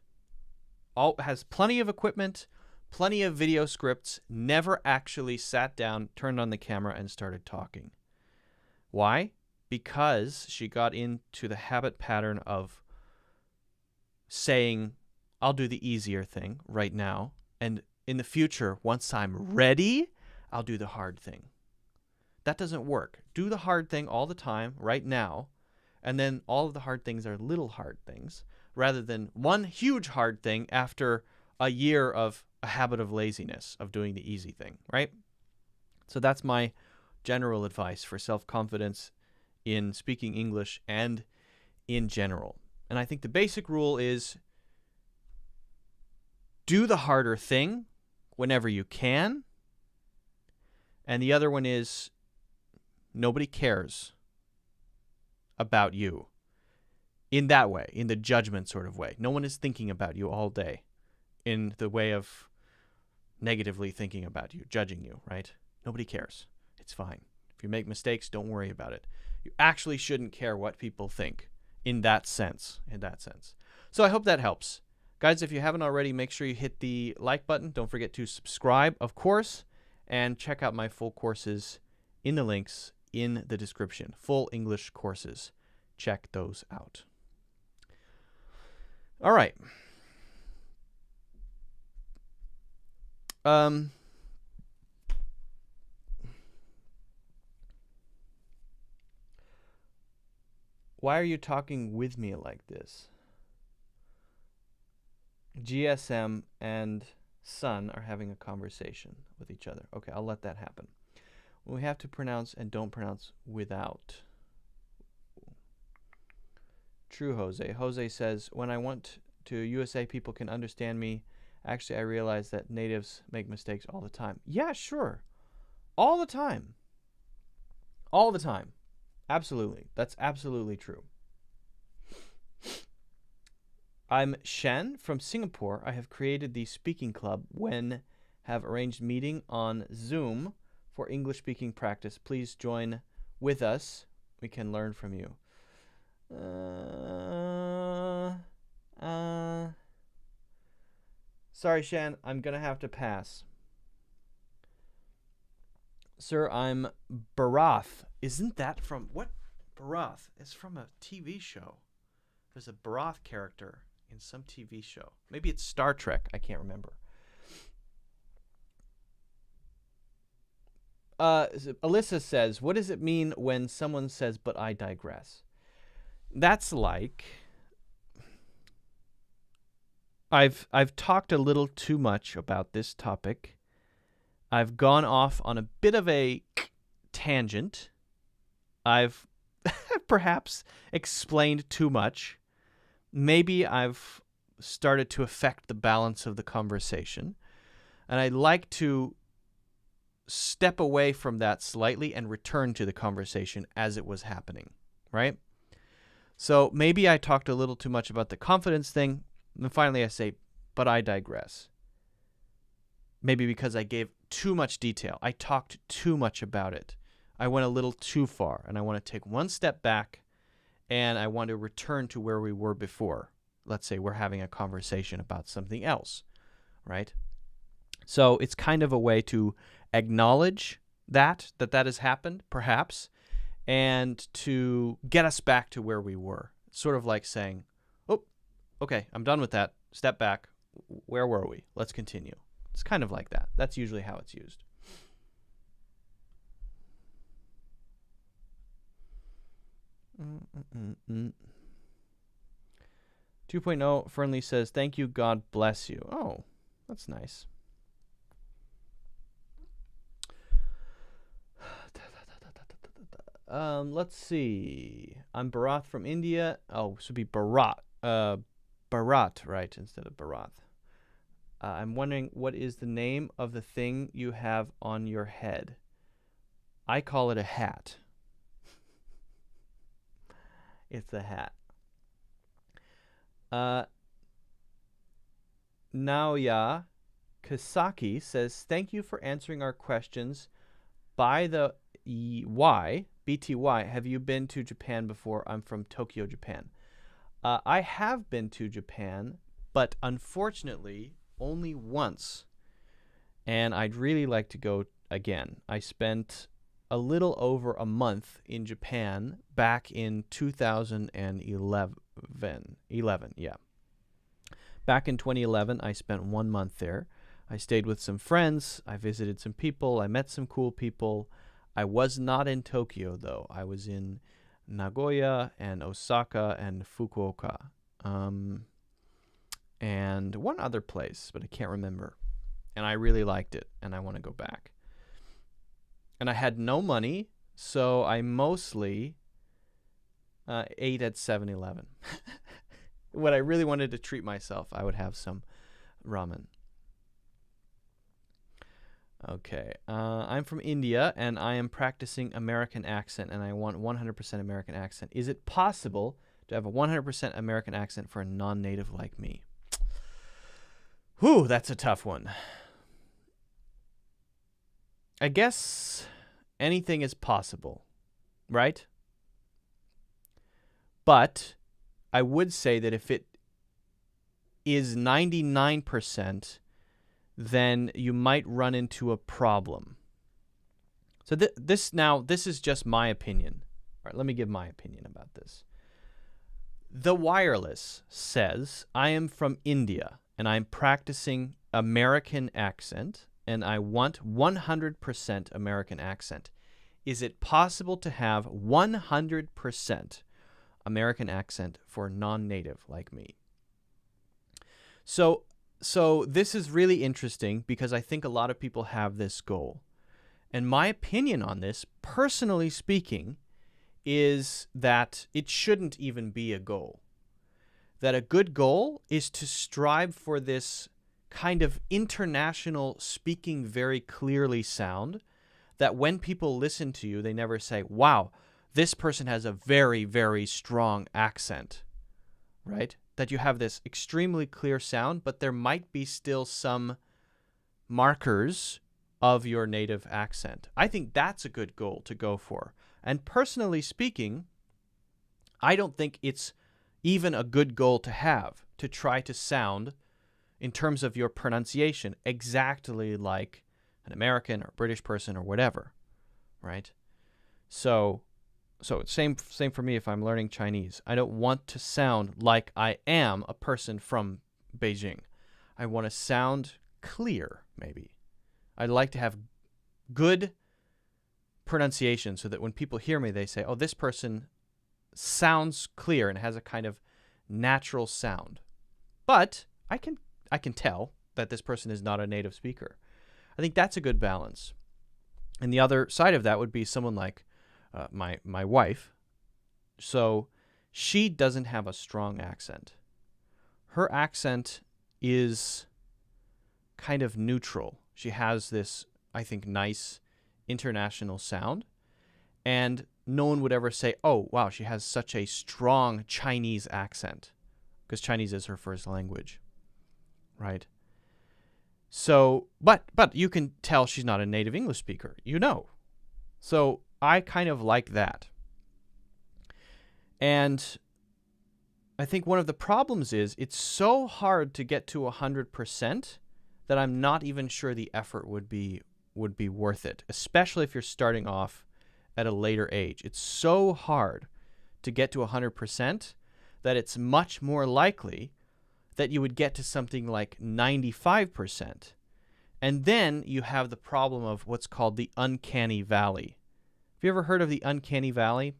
Has plenty of equipment, plenty of video scripts, never actually sat down, turned on the camera, and started talking. Why? Because she got into the habit pattern of saying, I'll do the easier thing right now, and in the future, once I'm ready, I'll do the hard thing. That doesn't work. Do the hard thing all the time, right now, and then all of the hard things are little hard things, rather than one huge hard thing after a year of a habit of laziness, of doing the easy thing, right? So that's my general advice for self-confidence in speaking English and in general. And I think the basic rule is do the harder thing whenever you can. And the other one is nobody cares about you in that way, in the judgment sort of way. No one is thinking about you all day in the way of negatively thinking about you, judging you, right? Nobody cares. It's fine. If you make mistakes, don't worry about it. You actually shouldn't care what people think in that sense, So I hope that helps. Guys, if you haven't already, make sure you hit the like button. Don't forget to subscribe, of course, and check out my full courses in the links in the description. Full English courses. Check those out. All right. Why are you talking with me like this? GSM and Son are having a conversation with each other. Okay, I'll let that happen. We have to pronounce and don't pronounce without. True, Jose. Jose says, when I went to USA, people can understand me. Actually, I realize that natives make mistakes all the time. Yeah, sure. All the time. All the time. Absolutely. That's absolutely true. I'm Shen from Singapore. I have created the speaking club when have arranged meeting on Zoom for English speaking practice. Please join with us. We can learn from you. Sorry, Shan, I'm going to have to pass. Sir, I'm Barath. Isn't that from, what? Barath. It's from a TV show. There's a Barath character in some TV show. Maybe it's Star Trek. I can't remember. Alyssa says, what does it mean when someone says, but I digress? That's like, I've talked a little too much about this topic. I've gone off on a bit of a tangent. I've perhaps explained too much. Maybe I've started to affect the balance of the conversation. And I'd like to step away from that slightly and return to the conversation as it was happening, right? So maybe I talked a little too much about the confidence thing, and finally I say, but I digress. Maybe because I gave too much detail. I talked too much about it. I went a little too far, and I want to take one step back, and I want to return to where we were before. Let's say we're having a conversation about something else, right? So it's kind of a way to acknowledge that has happened, perhaps, and to get us back to where we were. It's sort of like saying, oh, okay, I'm done with that. Step back. Where were we? Let's continue. It's kind of like that. That's usually how it's used. Mm-mm-mm-mm. 2.0 Fernley says, thank you, God bless you. Oh, that's nice. Let's see. I'm Bharath from India. Oh, it should be Bharat. Bharat, right, instead of Bharath. I'm wondering, what is the name of the thing you have on your head? I call it a hat. It's a hat. Naoya Kasaki says, thank you for answering our questions. By the Y, BTY, have you been to Japan before? I'm from Tokyo, Japan. I have been to Japan, but unfortunately only once. And I'd really like to go again. I spent a little over a month in Japan back in 2011. Yeah. Back in 2011, I spent 1 month there. I stayed with some friends. I visited some people. I met some cool people. I was not in Tokyo, though. I was in Nagoya and Osaka and Fukuoka. And one other place, but I can't remember. And I really liked it, and I want to go back. And I had no money, so I mostly ate at 7-Eleven. When I really wanted to treat myself, I would have some ramen. Okay, I'm from India, and I am practicing American accent, and I want 100% American accent. Is it possible to have a 100% American accent for a non-native like me? Whew, that's a tough one. I guess anything is possible, right? But I would say that if it is 99%, then you might run into a problem. So this is just my opinion. All right, let me give my opinion about this. The Wireless says, I am from India, and I'm practicing American accent, and I want 100% American accent. Is it possible to have 100% American accent for non-native like me? So this is really interesting because I think a lot of people have this goal. And my opinion on this, personally speaking, is that it shouldn't even be a goal. That a good goal is to strive for this kind of international speaking very clearly sound that when people listen to you, they never say, wow, this person has a very, very strong accent, right? That you have this extremely clear sound, but there might be still some markers of your native accent. I think that's a good goal to go for. And personally speaking, I don't think it's even a good goal to have, to try to sound, in terms of your pronunciation, exactly like an American or British person or whatever, right? So same for me if I'm learning Chinese. I don't want to sound like I am a person from Beijing. I want to sound clear, maybe. I'd like to have good pronunciation so that when people hear me, they say, oh, this person sounds clear and has a kind of natural sound. But I can tell that this person is not a native speaker. I think that's a good balance. And the other side of that would be someone like my wife. So she doesn't have a strong accent. Her accent is kind of neutral. She has this I think, nice international sound. And no one would ever say, oh, wow, she has such a strong Chinese accent, because Chinese is her first language, right? So, but you can tell she's not a native English speaker, you know. So I kind of like that. And I think one of the problems is it's so hard to get to 100% that I'm not even sure the effort would be worth it, especially if you're starting off at a later age. It's so hard to get to 100% that it's much more likely that you would get to something like 95%. And then you have the problem of what's called the uncanny valley. Have you ever heard of the uncanny valley?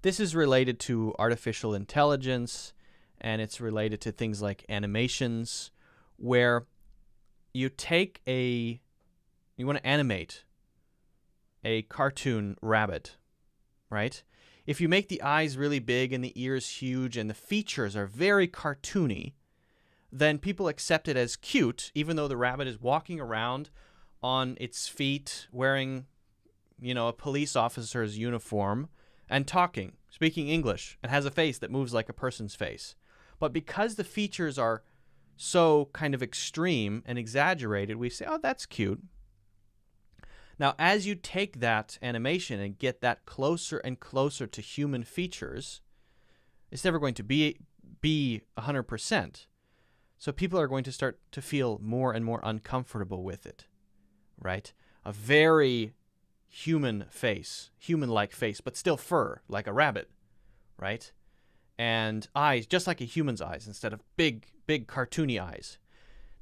This is related to artificial intelligence, and it's related to things like animations, where you want to animate a cartoon rabbit, right? If you make the eyes really big and the ears huge and the features are very cartoony, then people accept it as cute, even though the rabbit is walking around on its feet wearing, a police officer's uniform and speaking English, and has a face that moves like a person's face. But because the features are so kind of extreme and exaggerated, we say, oh, that's cute. Now, as you take that animation and get that closer and closer to human features, it's never going to be 100%. So people are going to start to feel more and more uncomfortable with it, right? A very human-like face, but still fur, like a rabbit, right? And eyes, just like a human's eyes, instead of big, cartoony eyes.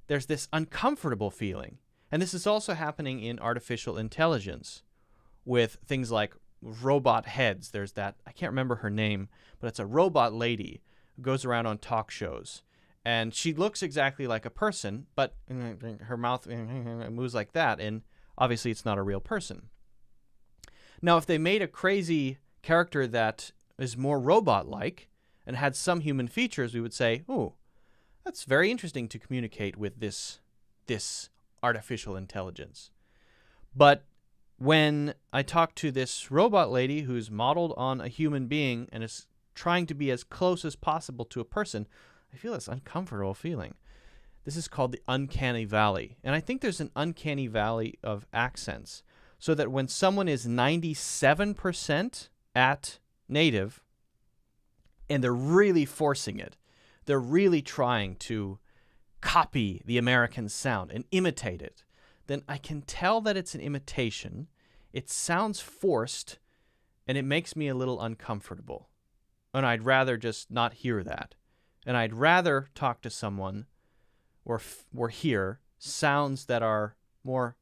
There's this uncomfortable feeling. And this is also happening in artificial intelligence with things like robot heads. There's that, I can't remember her name, but it's a robot lady who goes around on talk shows. And she looks exactly like a person, but her mouth moves like that, and obviously it's not a real person. Now, if they made a crazy character that is more robot-like and had some human features, we would say, oh, that's very interesting to communicate with this artificial intelligence. But when I talk to this robot lady who's modeled on a human being and is trying to be as close as possible to a person, I feel this uncomfortable feeling. This is called the uncanny valley. And I think there's an uncanny valley of accents, so that when someone is 97% at native and they're really forcing it, they're really trying to copy the American sound and imitate it, then I can tell that it's an imitation. It sounds forced, and it makes me a little uncomfortable. And I'd rather just not hear that. And I'd rather talk to someone or hear sounds that are more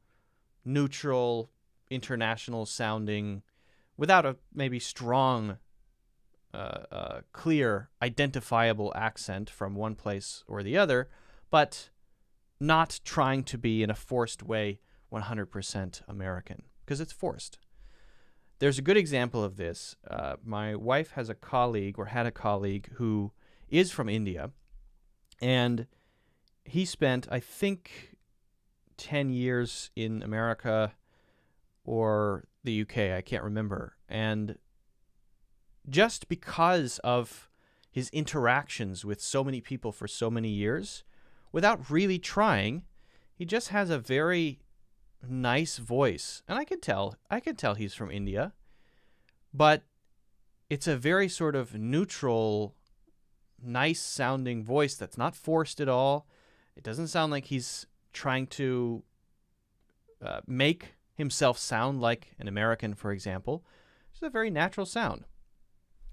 neutral, international sounding, without a maybe strong, clear, identifiable accent from one place or the other, but not trying to be in a forced way 100% American, because it's forced. There's a good example of this. My wife has a colleague, or had a colleague, who is from India, and he spent, I think, 10 years in America or the UK, I can't remember. And just because of his interactions with so many people for so many years, without really trying, he just has a very nice voice. And I can tell he's from India, but it's a very sort of neutral, nice sounding voice that's not forced at all. It doesn't sound like he's trying to make himself sound like an American, for example. It's a very natural sound.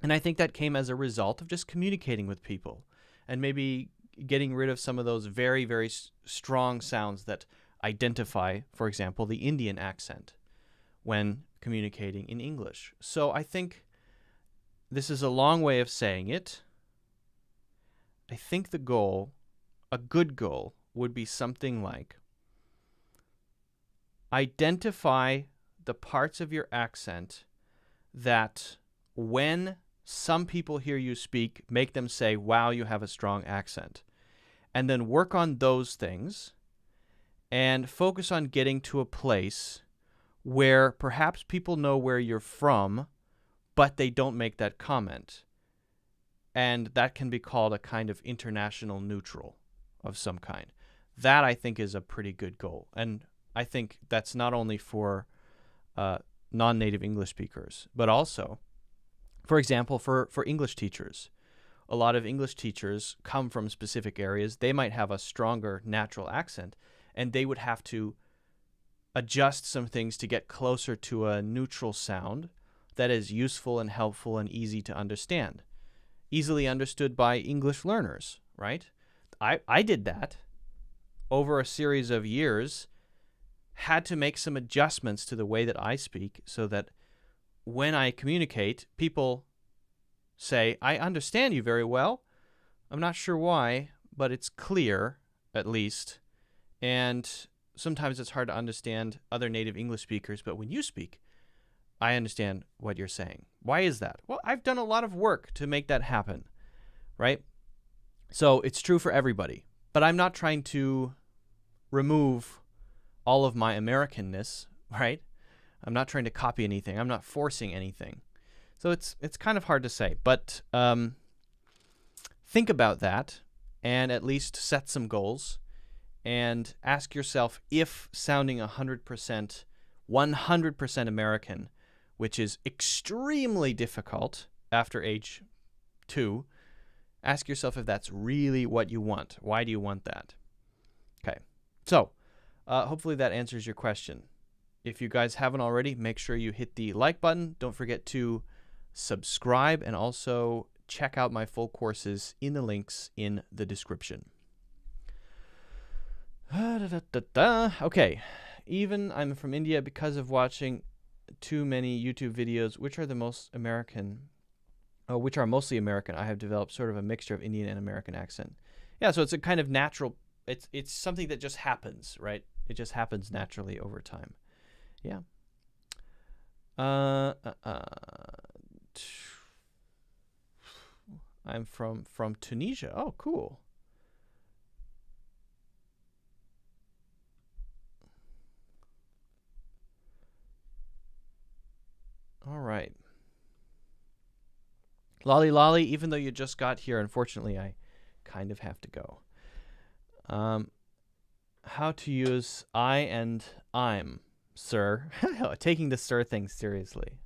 And I think that came as a result of just communicating with people and maybe getting rid of some of those very, very strong sounds that identify, for example, the Indian accent when communicating in English. So I think this is a long way of saying it. I think the goal, a good goal, would be something like identify the parts of your accent that when some people hear you speak, make them say, wow, you have a strong accent. And then work on those things and focus on getting to a place where perhaps people know where you're from, but they don't make that comment. And that can be called a kind of international neutral of some kind. That, I think, is a pretty good goal. And I think that's not only for non-native English speakers, but also, for example, for English teachers. A lot of English teachers come from specific areas. They might have a stronger natural accent, and they would have to adjust some things to get closer to a neutral sound that is useful and helpful and easy to understand. Easily understood by English learners, right? I did that over a series of years, had to make some adjustments to the way that I speak so that when I communicate, people say, I understand you very well. I'm not sure why, but it's clear, at least. And sometimes it's hard to understand other native English speakers, but when you speak, I understand what you're saying. Why is that? Well, I've done a lot of work to make that happen, right? So it's true for everybody. But I'm not trying to remove all of my Americanness, right? I'm not trying to copy anything. I'm not forcing anything. So it's kind of hard to say. But think about that and at least set some goals and ask yourself if sounding 100% American, which is extremely difficult after age 2, ask yourself if that's really what you want. Why do you want that? Okay, so hopefully that answers your question. If you guys haven't already, make sure you hit the like button. Don't forget to subscribe and also check out my full courses in the links in the description. Okay, even I'm from India because of watching too many YouTube videos, which are mostly American. I have developed sort of a mixture of Indian and American accent. Yeah, so it's a kind of natural, it's something that just happens, right? It just happens naturally over time. Yeah. I'm from Tunisia. Oh, cool. All right. Lolly Lolly, even though you just got here, unfortunately, I kind of have to go. How to use I and I'm, sir. Taking the sir thing seriously.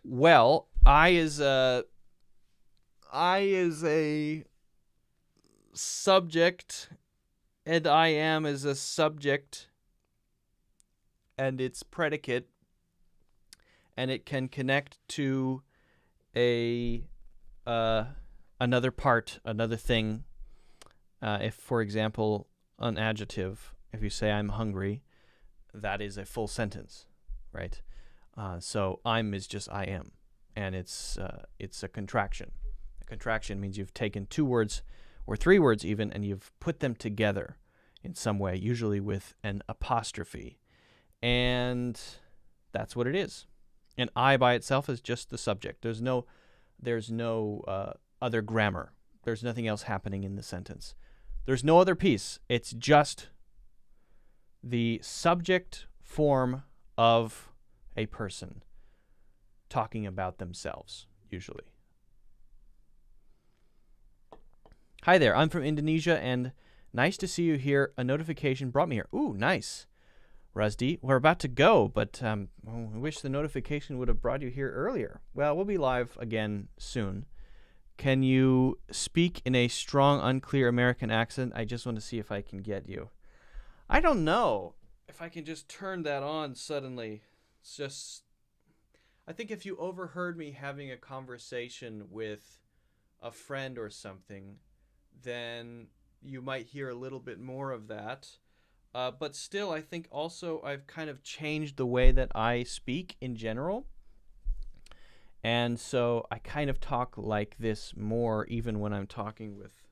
Well, I is a subject, and I am is a subject, and it's predicate, and it can connect to another part, another thing. If, for example, an adjective, if you say I'm hungry, that is a full sentence, right? So I'm is just I am, and it's a contraction. A contraction means you've taken 2 words or 3 words even, and you've put them together in some way, usually with an apostrophe, and that's what it is. And I by itself is just the subject. There's no other grammar. There's nothing else happening in the sentence. There's no other piece. It's just the subject form of a person talking about themselves, usually. Hi there, I'm from Indonesia, and nice to see you here. A notification brought me here. Ooh, nice. Rusdy, we're about to go, but I wish the notification would have brought you here earlier. Well, we'll be live again soon. Can you speak in a strong, unclear American accent? I just want to see if I can get you. I don't know if I can just turn that on suddenly. It's just, I think if you overheard me having a conversation with a friend or something, then you might hear a little bit more of that. But still, I think also I've kind of changed the way that I speak in general. And so I kind of talk like this more even when I'm talking with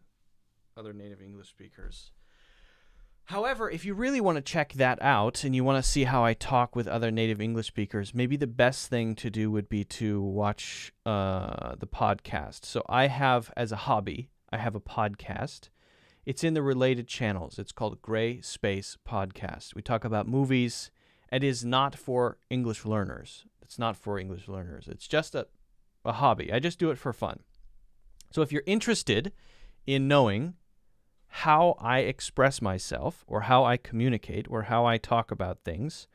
other native English speakers. However, if you really want to check that out and you want to see how I talk with other native English speakers, maybe the best thing to do would be to watch the podcast. So I have, as a hobby, I have a podcast. It's in the related channels. It's called Gray Space Podcast. We talk about movies. It is not for English learners. It's not for English learners. It's just a hobby. I just do it for fun. So if you're interested in knowing how I express myself or how I communicate or how I talk about things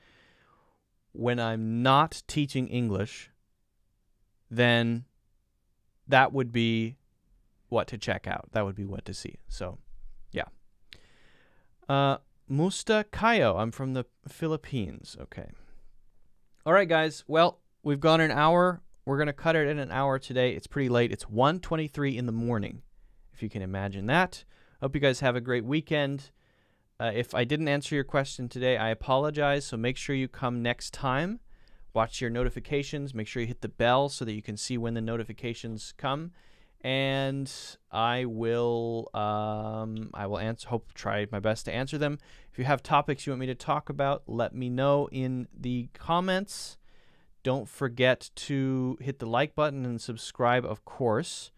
when I'm not teaching English, then that would be what to check out. That would be what to see. So, yeah. Musta Kayo. I'm from the Philippines. Okay. All right, guys. Well, we've gone an hour. We're going to cut it in an hour today. It's pretty late. It's 1:23 in the morning, if you can imagine that. Hope you guys have a great weekend. If I didn't answer your question today, I apologize. So make sure you come next time. Watch your notifications. Make sure you hit the bell so that you can see when the notifications come. And I will try my best to answer them. If you have topics you want me to talk about, let me know in the comments. Don't forget to hit the like button and subscribe, of course.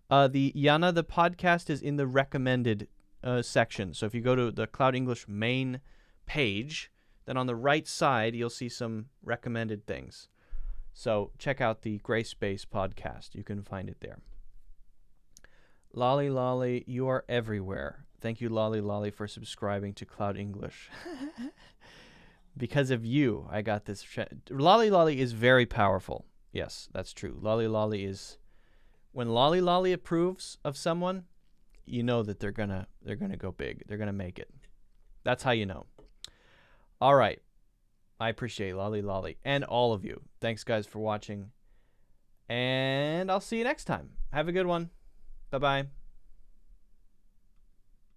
The podcast is in the recommended section. So if you go to the Cloud English main page, then on the right side, you'll see some recommended things. So check out the Gray Space podcast. You can find it there. Lolly Lolly, you are everywhere. Thank you, Lolly Lolly, for subscribing to Cloud English. Because of you, I got this. Lolly Lolly is very powerful. Yes, that's true. Lolly Lolly is... When Lolly Lolly approves of someone, you know that they're gonna go big. They're gonna make it. That's how you know. All right. I appreciate Lolly Lolly and all of you. Thanks, guys, for watching. And I'll see you next time. Have a good one. Bye-bye.